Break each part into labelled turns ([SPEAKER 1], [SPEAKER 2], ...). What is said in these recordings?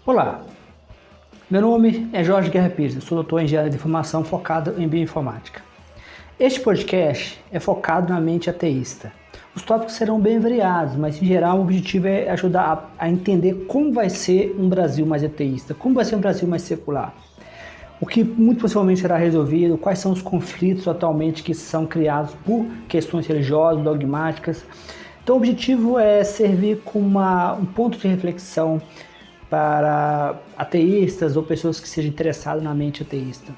[SPEAKER 1] Olá, meu nome é Jorge Guerra Pires, sou doutor em engenharia de informação focado em bioinformática. Este podcast é focado na mente ateísta. Os tópicos serão bem variados, mas em geral o objetivo é ajudar a entender como vai ser um Brasil mais ateísta, como vai ser um Brasil mais secular. O que muito possivelmente será resolvido, quais são os conflitos atualmente que são criados por questões religiosas, dogmáticas. Então o objetivo é servir como um ponto de reflexão para ateístas ou pessoas que sejam interessadas na mente ateísta.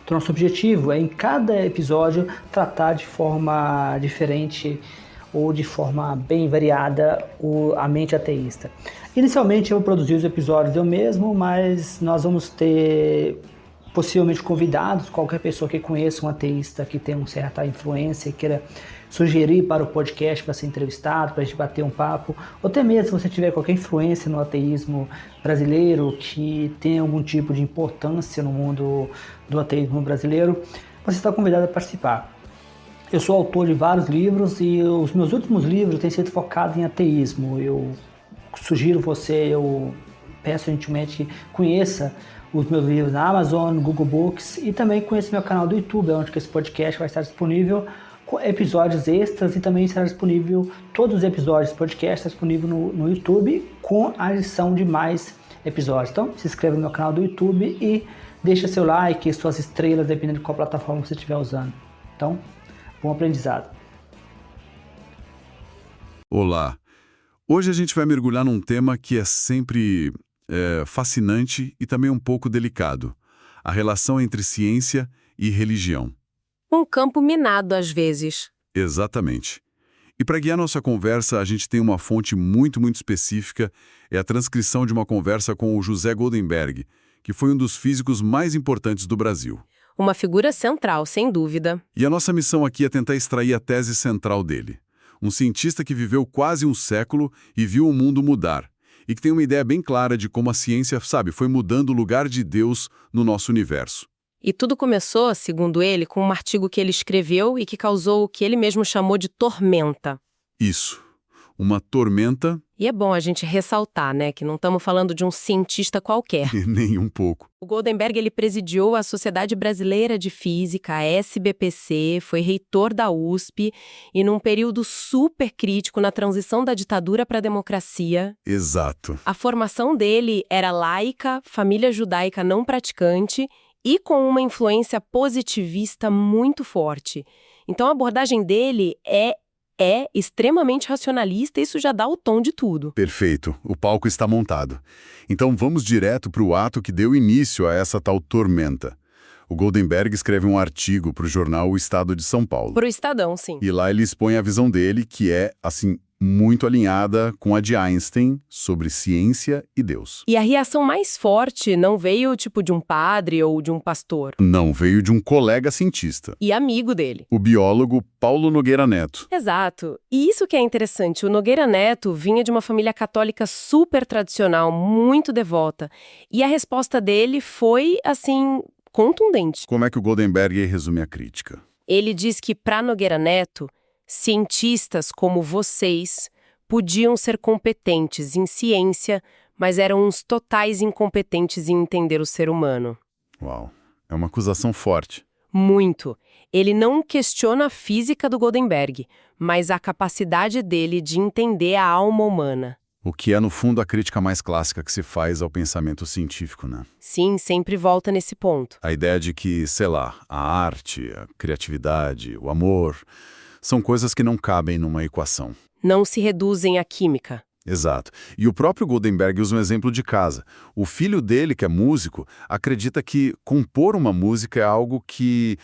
[SPEAKER 1] Então, nosso objetivo é, em cada episódio, tratar de forma diferente ou de forma bem variada a mente ateísta. Inicialmente, eu vou produzir os episódios eu mesmo, mas nós vamos ter possivelmente convidados, qualquer pessoa que conheça um ateísta que tenha uma certa influência e queira sugerir para o podcast para ser entrevistado, para a gente bater um papo, ou até mesmo se você tiver qualquer influência no ateísmo brasileiro, que tem algum tipo de importância no mundo do ateísmo brasileiro, você está convidado a participar. Eu sou autor de vários livros e os meus últimos livros têm sido focados em ateísmo. Eu sugiro você, eu peço gentilmente que conheça os meus livros na Amazon, no Google Books e também conheça meu canal do YouTube, onde esse podcast vai estar disponível com episódios extras e também será disponível, todos os episódios do podcast disponível no YouTube com a adição de mais episódios. Então se inscreve no meu canal do YouTube e deixa seu like e suas estrelas, dependendo de qual plataforma você estiver usando. Então, bom aprendizado.
[SPEAKER 2] Olá! Hoje a gente vai mergulhar num tema que é sempre fascinante e também um pouco delicado: a relação entre ciência e religião.
[SPEAKER 3] Um campo minado às vezes.
[SPEAKER 2] Exatamente. E para guiar nossa conversa, a gente tem uma fonte muito específica, é a transcrição de uma conversa com o José Goldenberg, que foi um dos físicos mais importantes do Brasil.
[SPEAKER 3] Uma figura central, sem dúvida.
[SPEAKER 2] E a nossa missão aqui é tentar extrair a tese central dele. Um cientista que viveu quase um século e viu o mundo mudar, e que tem uma ideia bem clara de como a ciência, foi mudando o lugar de Deus no nosso universo.
[SPEAKER 3] E tudo começou, segundo ele, com um artigo que ele escreveu e que causou o que ele mesmo chamou de tormenta.
[SPEAKER 2] Isso. Uma tormenta...
[SPEAKER 3] E é bom a gente ressaltar, né, que não estamos falando de um cientista qualquer.
[SPEAKER 2] Nem um pouco.
[SPEAKER 3] O Goldenberg, ele presidiu a Sociedade Brasileira de Física, a SBPC, foi reitor da USP e num período super crítico na transição da ditadura para a democracia.
[SPEAKER 2] Exato.
[SPEAKER 3] A formação dele era laica, família judaica não praticante e com uma influência positivista muito forte. Então a abordagem dele é extremamente racionalista e isso já dá o tom de tudo.
[SPEAKER 2] Perfeito. O palco está montado. Então vamos direto para o ato que deu início a essa tal tormenta. O Goldenberg escreve um artigo para o jornal O Estado de São Paulo.
[SPEAKER 3] Para o Estadão, sim.
[SPEAKER 2] E lá ele expõe a visão dele, que é, muito alinhada com a de Einstein sobre ciência e Deus.
[SPEAKER 3] E a reação mais forte não veio tipo de um padre ou de um pastor.
[SPEAKER 2] Não, veio de um colega cientista.
[SPEAKER 3] E amigo dele.
[SPEAKER 2] O biólogo Paulo Nogueira Neto.
[SPEAKER 3] Exato. E isso que é interessante, o Nogueira Neto vinha de uma família católica super tradicional, muito devota. E a resposta dele foi, contundente.
[SPEAKER 2] Como é que o Goldenberg resume a crítica?
[SPEAKER 3] Ele diz que para Nogueira Neto, cientistas como vocês podiam ser competentes em ciência, mas eram uns totais incompetentes em entender o ser humano.
[SPEAKER 2] Uau, é uma acusação forte.
[SPEAKER 3] Muito. Ele não questiona a física do Goldenberg, mas a capacidade dele de entender a alma humana.
[SPEAKER 2] O que é, no fundo, a crítica mais clássica que se faz ao pensamento científico, né?
[SPEAKER 3] Sim, sempre volta nesse ponto.
[SPEAKER 2] A ideia de que, a arte, a criatividade, o amor... são coisas que não cabem numa equação.
[SPEAKER 3] Não se reduzem à química.
[SPEAKER 2] Exato. E o próprio Goldenberg usa um exemplo de casa. O filho dele, que é músico, acredita que compor uma música é algo que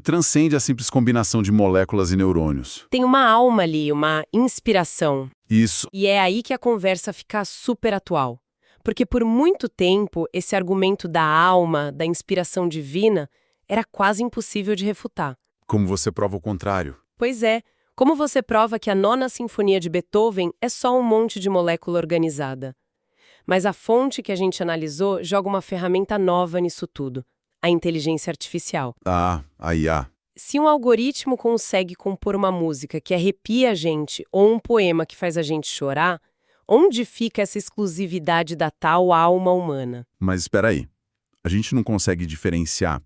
[SPEAKER 2] transcende a simples combinação de moléculas e neurônios.
[SPEAKER 3] Tem uma alma ali, uma inspiração.
[SPEAKER 2] Isso.
[SPEAKER 3] E é aí que a conversa fica super atual. Porque por muito tempo, esse argumento da alma, da inspiração divina, era quase impossível de refutar.
[SPEAKER 2] Como você prova o contrário?
[SPEAKER 3] Pois é. Como você prova que a Nona Sinfonia de Beethoven é só um monte de molécula organizada? Mas a fonte que a gente analisou joga uma ferramenta nova nisso tudo, a inteligência artificial.
[SPEAKER 2] A IA.
[SPEAKER 3] Se um algoritmo consegue compor uma música que arrepia a gente ou um poema que faz a gente chorar, Onde fica essa exclusividade da tal alma humana?
[SPEAKER 2] Mas espera aí, a gente não consegue diferenciar.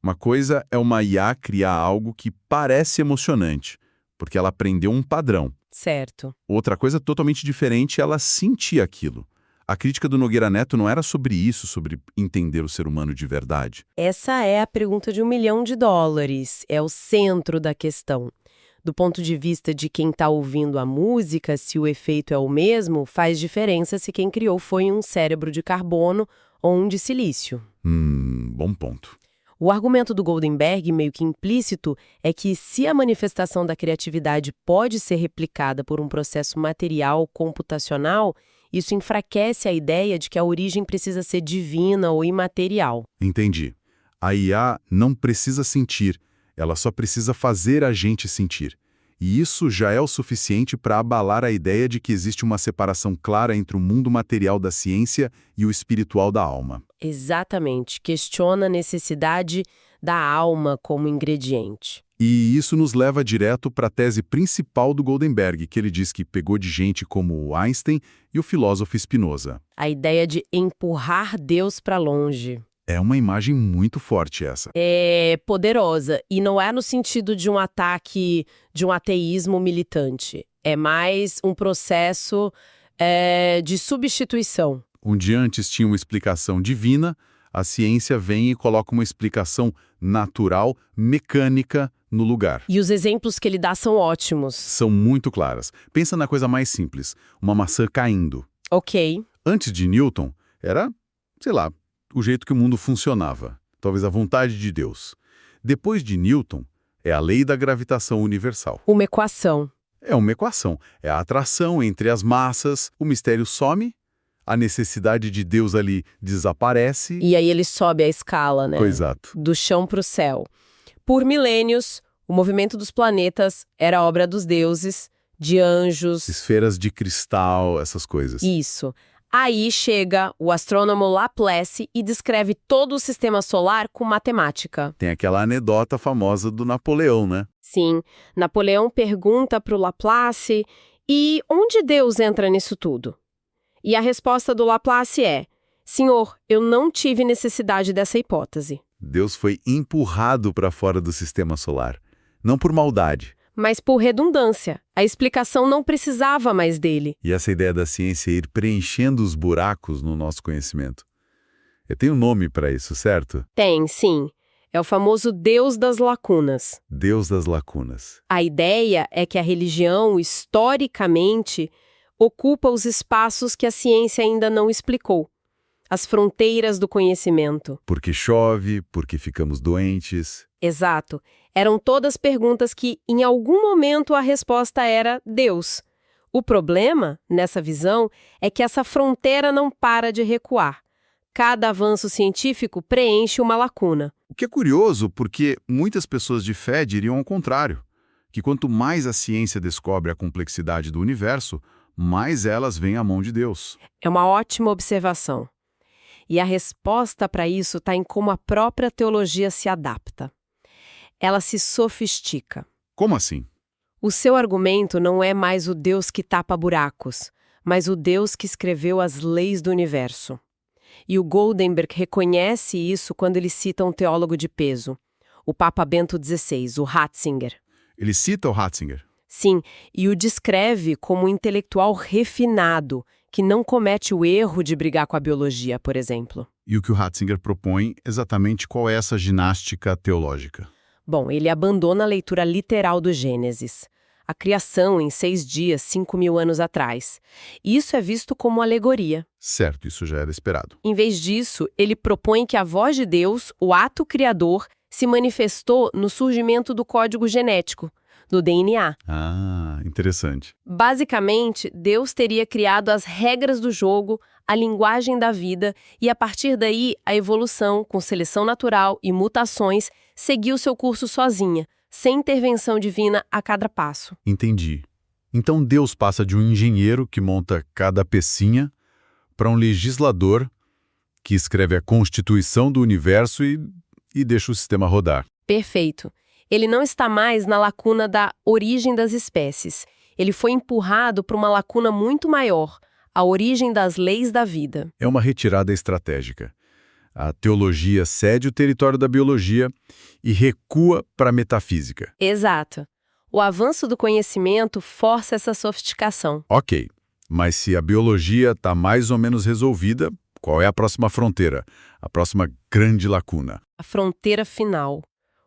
[SPEAKER 2] Uma coisa é uma IA criar algo que parece emocionante, porque ela aprendeu um padrão.
[SPEAKER 3] Certo.
[SPEAKER 2] Outra coisa totalmente diferente é ela sentir aquilo. A crítica do Nogueira Neto não era sobre isso, sobre entender o ser humano de verdade.
[SPEAKER 3] Essa é a pergunta de $1 milhão. É o centro da questão. Do ponto de vista de quem está ouvindo a música, se o efeito é o mesmo, faz diferença se quem criou foi um cérebro de carbono ou um de silício.
[SPEAKER 2] Bom ponto.
[SPEAKER 3] O argumento do Goldenberg, meio que implícito, é que se a manifestação da criatividade pode ser replicada por um processo material computacional, isso enfraquece a ideia de que a origem precisa ser divina ou imaterial.
[SPEAKER 2] Entendi. A IA não precisa sentir, ela só precisa fazer a gente sentir. E isso já é o suficiente para abalar a ideia de que existe uma separação clara entre o mundo material da ciência e o espiritual da alma.
[SPEAKER 3] Exatamente. Questiona a necessidade da alma como ingrediente.
[SPEAKER 2] E isso nos leva direto para a tese principal do Goldenberg, que ele diz que pegou de gente como o Einstein e o filósofo Spinoza.
[SPEAKER 3] A ideia de empurrar Deus para longe.
[SPEAKER 2] É uma imagem muito forte essa.
[SPEAKER 3] É poderosa, e não é no sentido de um ataque de um ateísmo militante. É mais um processo de substituição.
[SPEAKER 2] Onde antes tinha uma explicação divina, a ciência vem e coloca uma explicação natural, mecânica, no lugar.
[SPEAKER 3] E os exemplos que ele dá são ótimos.
[SPEAKER 2] São muito claras. Pensa na coisa mais simples, uma maçã caindo.
[SPEAKER 3] Ok.
[SPEAKER 2] Antes de Newton, era, sei lá, o jeito que o mundo funcionava. Talvez a vontade de Deus. Depois de Newton, é a lei da gravitação universal.
[SPEAKER 3] Uma equação.
[SPEAKER 2] É uma equação. É a atração entre as massas, o mistério some, a necessidade de Deus ali desaparece.
[SPEAKER 3] E aí ele sobe a escala, né?
[SPEAKER 2] Exato.
[SPEAKER 3] Do chão para o céu. Por milênios, o movimento dos planetas era obra dos deuses, de anjos.
[SPEAKER 2] Esferas de cristal, essas coisas.
[SPEAKER 3] Isso. Aí chega o astrônomo Laplace e descreve todo o sistema solar com matemática.
[SPEAKER 2] Tem aquela anedota famosa do Napoleão, né?
[SPEAKER 3] Sim, Napoleão pergunta para o Laplace, e onde Deus entra nisso tudo? E a resposta do Laplace é: senhor, eu não tive necessidade dessa hipótese.
[SPEAKER 2] Deus foi empurrado para fora do sistema solar, não por maldade.
[SPEAKER 3] Mas por redundância, a explicação não precisava mais dele.
[SPEAKER 2] E essa ideia da ciência ir preenchendo os buracos no nosso conhecimento. Tem um nome para isso, certo?
[SPEAKER 3] Tem, sim. É o famoso Deus das lacunas.
[SPEAKER 2] Deus das lacunas.
[SPEAKER 3] A ideia é que a religião, historicamente, ocupa os espaços que a ciência ainda não explicou. As fronteiras do conhecimento.
[SPEAKER 2] Porque chove, porque ficamos doentes.
[SPEAKER 3] Exato. Eram todas perguntas que, em algum momento, a resposta era Deus. O problema, nessa visão, é que essa fronteira não para de recuar. Cada avanço científico preenche uma lacuna.
[SPEAKER 2] O que é curioso, porque muitas pessoas de fé diriam ao contrário, que quanto mais a ciência descobre a complexidade do universo, mais elas veem a mão de Deus.
[SPEAKER 3] É uma ótima observação. E a resposta para isso está em como a própria teologia se adapta. Ela se sofistica.
[SPEAKER 2] Como assim?
[SPEAKER 3] O seu argumento não é mais o Deus que tapa buracos, mas o Deus que escreveu as leis do universo. E o Goldenberg reconhece isso quando ele cita um teólogo de peso, o Papa Bento XVI, o Ratzinger.
[SPEAKER 2] Ele cita o Ratzinger?
[SPEAKER 3] Sim, e o descreve como um intelectual refinado, que não comete o erro de brigar com a biologia, por exemplo.
[SPEAKER 2] E o que o Ratzinger propõe, exatamente qual é essa ginástica teológica?
[SPEAKER 3] Bom, ele abandona a leitura literal do Gênesis, a criação em 6 dias, 5.000 anos atrás. Isso é visto como alegoria.
[SPEAKER 2] Certo, isso já era esperado.
[SPEAKER 3] Em vez disso, ele propõe que a voz de Deus, o ato criador, se manifestou no surgimento do código genético, do DNA.
[SPEAKER 2] Ah, interessante.
[SPEAKER 3] Basicamente, Deus teria criado as regras do jogo, a linguagem da vida, e a partir daí, a evolução, com seleção natural e mutações, seguiu seu curso sozinha, sem intervenção divina a cada passo.
[SPEAKER 2] Entendi. Então Deus passa de um engenheiro que monta cada pecinha para um legislador que escreve a constituição do universo e deixa o sistema rodar.
[SPEAKER 3] Perfeito. Ele não está mais na lacuna da origem das espécies. Ele foi empurrado para uma lacuna muito maior, A origem das leis da vida.
[SPEAKER 2] É uma retirada estratégica. A teologia cede o território da biologia e recua para a metafísica.
[SPEAKER 3] Exato. O avanço do conhecimento força essa sofisticação.
[SPEAKER 2] Ok, mas se a biologia está mais ou menos resolvida, qual é a próxima fronteira? A próxima grande lacuna?
[SPEAKER 3] A fronteira final.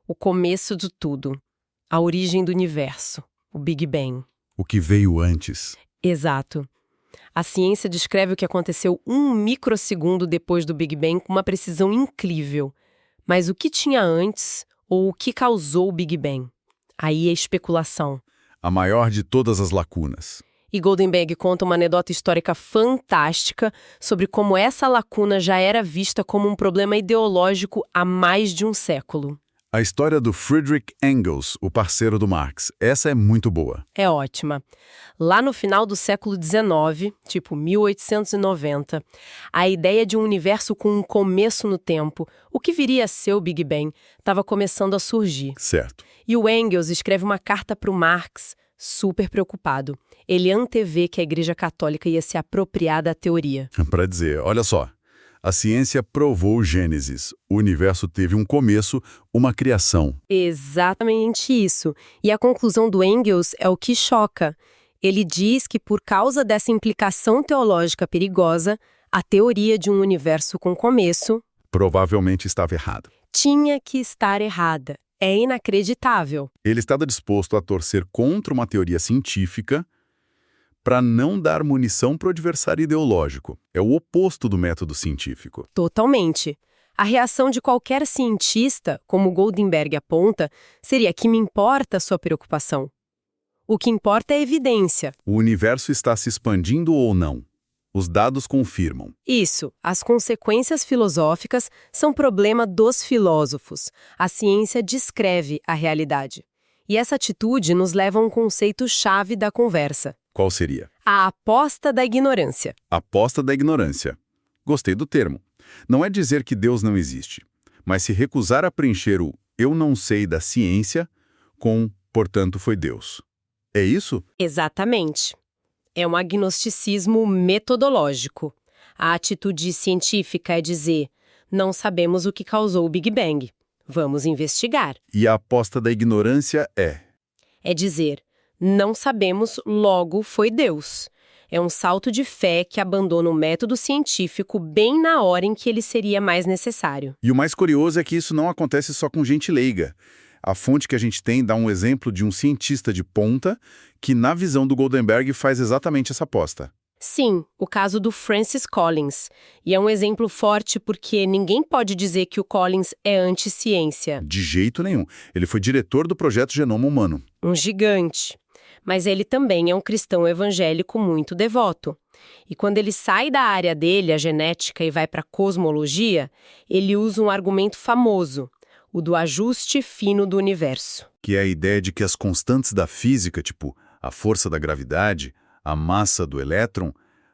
[SPEAKER 3] O começo de tudo. A origem do universo. O Big Bang.
[SPEAKER 2] O que veio antes?
[SPEAKER 3] Exato. A ciência descreve o que aconteceu 1 microsegundo depois do Big Bang com uma precisão incrível. Mas o que tinha antes ou o que causou o Big Bang? Aí é especulação.
[SPEAKER 2] A maior de todas as lacunas.
[SPEAKER 3] E Goldenberg conta uma anedota histórica fantástica sobre como essa lacuna já era vista como um problema ideológico há mais de um século.
[SPEAKER 2] A história do Friedrich Engels, o parceiro do Marx. Essa é muito boa.
[SPEAKER 3] É ótima. Lá no final do século XIX, tipo 1890, a ideia de um universo com um começo no tempo, o que viria a ser o Big Bang, estava começando a surgir.
[SPEAKER 2] Certo.
[SPEAKER 3] E o Engels escreve uma carta para o Marx, super preocupado. Ele antevê que a Igreja Católica ia se apropriar da teoria.
[SPEAKER 2] Para dizer, olha só, a ciência provou o Gênesis. O universo teve um começo, uma criação.
[SPEAKER 3] Exatamente isso. E a conclusão do Engels é o que choca. Ele diz que, por causa dessa implicação teológica perigosa, a teoria de um universo com começo
[SPEAKER 2] Provavelmente estava errada.
[SPEAKER 3] tinha que estar errada. É inacreditável.
[SPEAKER 2] Ele estava disposto a torcer contra uma teoria científica para não dar munição para o adversário ideológico. É o oposto do método científico.
[SPEAKER 3] Totalmente. A reação de qualquer cientista, como Goldenberg aponta, seria que me importa a sua preocupação. O que importa é a evidência.
[SPEAKER 2] O universo está se expandindo ou não? Os dados confirmam.
[SPEAKER 3] Isso, as consequências filosóficas são problema dos filósofos. A ciência descreve a realidade. E essa atitude nos leva a um conceito-chave da conversa.
[SPEAKER 2] Qual seria?
[SPEAKER 3] A aposta da ignorância.
[SPEAKER 2] Aposta da ignorância. Gostei do termo. Não é dizer que Deus não existe, mas se recusar a preencher o eu não sei da ciência com portanto foi Deus. É isso?
[SPEAKER 3] Exatamente. É um agnosticismo metodológico. A atitude científica é dizer, não sabemos o que causou o Big Bang. Vamos investigar.
[SPEAKER 2] E a aposta da ignorância é?
[SPEAKER 3] É dizer, não sabemos, logo foi Deus. É um salto de fé que abandona o método científico bem na hora em que ele seria mais necessário.
[SPEAKER 2] E o mais curioso é que isso não acontece só com gente leiga. A fonte que a gente tem dá um exemplo de um cientista de ponta que, na visão do Goldenberg, faz exatamente essa aposta.
[SPEAKER 3] Sim, o caso do Francis Collins. E é um exemplo forte porque ninguém pode dizer que o Collins é anti-ciência.
[SPEAKER 2] De jeito nenhum. Ele foi diretor do projeto Genoma Humano.
[SPEAKER 3] Um gigante. Mas ele também é um cristão evangélico muito devoto. E quando ele sai da área dele, a genética, e vai para a cosmologia, ele usa um argumento famoso, o do ajuste fino do universo.
[SPEAKER 2] Que é a ideia de que as constantes da física, tipo a força da gravidade, a massa do elétron,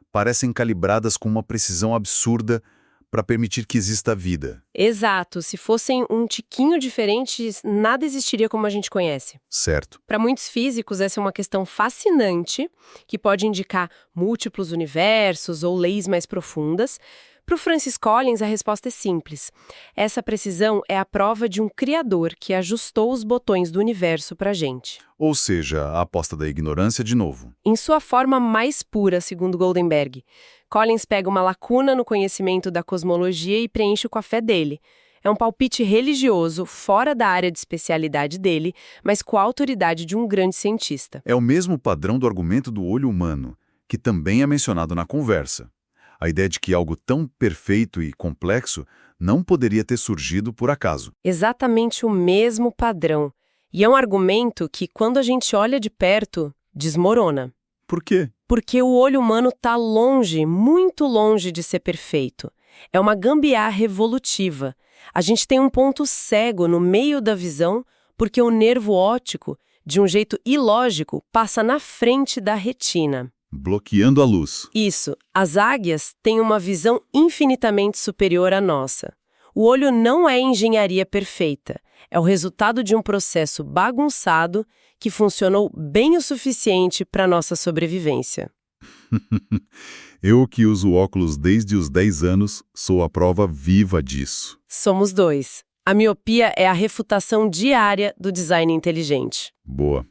[SPEAKER 2] parecem calibradas com uma precisão absurda para permitir que exista vida.
[SPEAKER 3] Exato. Se fossem um tiquinho diferentes, nada existiria como a gente conhece.
[SPEAKER 2] Certo.
[SPEAKER 3] Para muitos físicos, essa é uma questão fascinante, que pode indicar múltiplos universos ou leis mais profundas. Para o Francis Collins, a resposta é simples. Essa precisão é a prova de um criador que ajustou os botões do universo para a gente.
[SPEAKER 2] Ou seja, a aposta da ignorância de novo.
[SPEAKER 3] Em sua forma mais pura, segundo Goldenberg, Collins pega uma lacuna no conhecimento da cosmologia e preenche com a fé dele. É um palpite religioso, fora da área de especialidade dele, mas com a autoridade de um grande cientista.
[SPEAKER 2] É o mesmo padrão do argumento do olho humano, que também é mencionado na conversa. A ideia de que algo tão perfeito e complexo não poderia ter surgido por acaso.
[SPEAKER 3] Exatamente o mesmo padrão. E é um argumento que, quando a gente olha de perto, desmorona.
[SPEAKER 2] Por quê?
[SPEAKER 3] Porque o olho humano está longe, muito longe de ser perfeito. É uma gambiarra evolutiva. A gente tem um ponto cego no meio da visão porque o nervo óptico, de um jeito ilógico, passa na frente da retina.
[SPEAKER 2] Bloqueando a luz.
[SPEAKER 3] Isso. As águias têm uma visão infinitamente superior à nossa. O olho não é engenharia perfeita. É o resultado de um processo bagunçado que funcionou bem o suficiente para nossa sobrevivência.
[SPEAKER 2] Eu que uso óculos desde os 10 anos, sou a prova viva disso.
[SPEAKER 3] Somos dois. A miopia é a refutação diária do design inteligente.
[SPEAKER 2] Boa.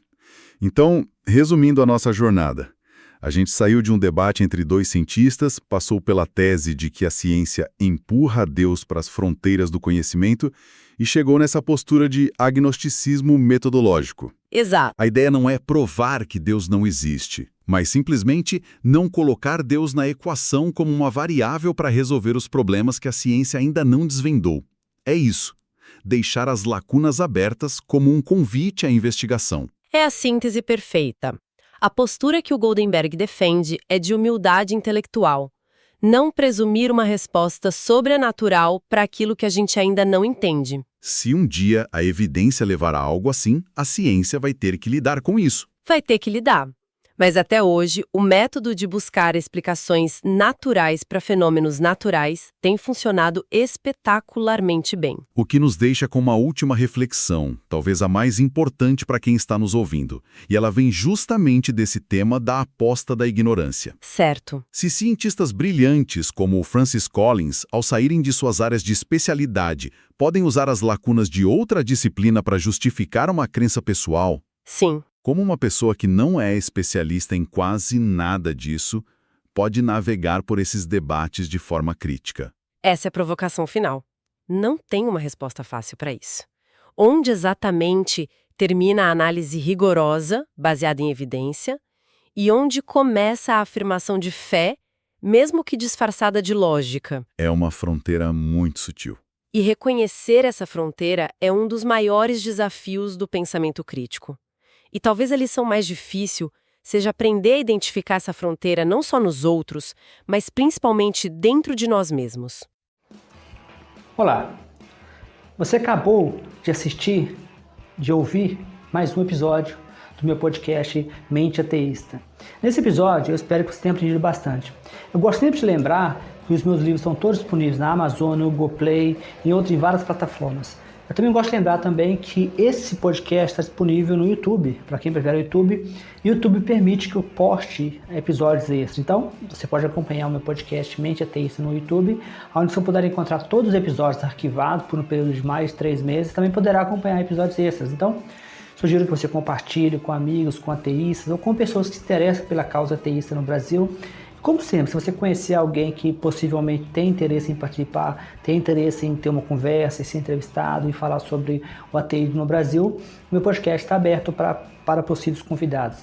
[SPEAKER 2] Então, resumindo a nossa jornada, a gente saiu de um debate entre dois cientistas, passou pela tese de que a ciência empurra Deus para as fronteiras do conhecimento e chegou nessa postura de agnosticismo metodológico.
[SPEAKER 3] Exato.
[SPEAKER 2] A ideia não é provar que Deus não existe, mas simplesmente não colocar Deus na equação como uma variável para resolver os problemas que a ciência ainda não desvendou. É isso. Deixar as lacunas abertas como um convite à investigação.
[SPEAKER 3] É a síntese perfeita. A postura que o Goldenberg defende é de humildade intelectual. Não presumir uma resposta sobrenatural para aquilo que a gente ainda não entende.
[SPEAKER 2] Se um dia a evidência levar a algo assim, a ciência vai ter que lidar com isso.
[SPEAKER 3] Vai ter que lidar. Mas até hoje, o método de buscar explicações naturais para fenômenos naturais tem funcionado espetacularmente bem.
[SPEAKER 2] O que nos deixa com uma última reflexão, talvez a mais importante para quem está nos ouvindo. E ela vem justamente desse tema da aposta da ignorância.
[SPEAKER 3] Certo.
[SPEAKER 2] Se cientistas brilhantes como o Francis Collins, ao saírem de suas áreas de especialidade, podem usar as lacunas de outra disciplina para justificar uma crença pessoal,
[SPEAKER 3] Sim.
[SPEAKER 2] como uma pessoa que não é especialista em quase nada disso pode navegar por esses debates de forma crítica?
[SPEAKER 3] Essa é a provocação final. Não tem uma resposta fácil para isso. Onde exatamente termina a análise rigorosa, baseada em evidência, e onde começa a afirmação de fé, mesmo que disfarçada de lógica?
[SPEAKER 2] É uma fronteira muito sutil.
[SPEAKER 3] E reconhecer essa fronteira é um dos maiores desafios do pensamento crítico. E talvez a lição mais difícil seja aprender a identificar essa fronteira não só nos outros, mas principalmente dentro de nós mesmos.
[SPEAKER 1] Olá, você acabou de ouvir mais um episódio do meu podcast Mente Ateísta. Nesse episódio eu espero que você tenha aprendido bastante. Eu gosto sempre de lembrar que os meus livros estão todos disponíveis na Amazon, no Google Play e em várias plataformas. Eu também gosto de lembrar também que esse podcast está disponível no YouTube, para quem prefere o YouTube. E o YouTube permite que eu poste episódios extras. Então, você pode acompanhar o meu podcast Mente Ateísta no YouTube, onde você poderá encontrar todos os episódios arquivados por um período de mais de 3 meses. Também poderá acompanhar episódios extras. Então, sugiro que você compartilhe com amigos, com ateístas ou com pessoas que se interessam pela causa ateísta no Brasil. Como sempre, se você conhecer alguém que possivelmente tem interesse em participar, tem interesse em ter uma conversa, em ser entrevistado e falar sobre o ateísmo no Brasil, meu podcast está aberto para possíveis convidados.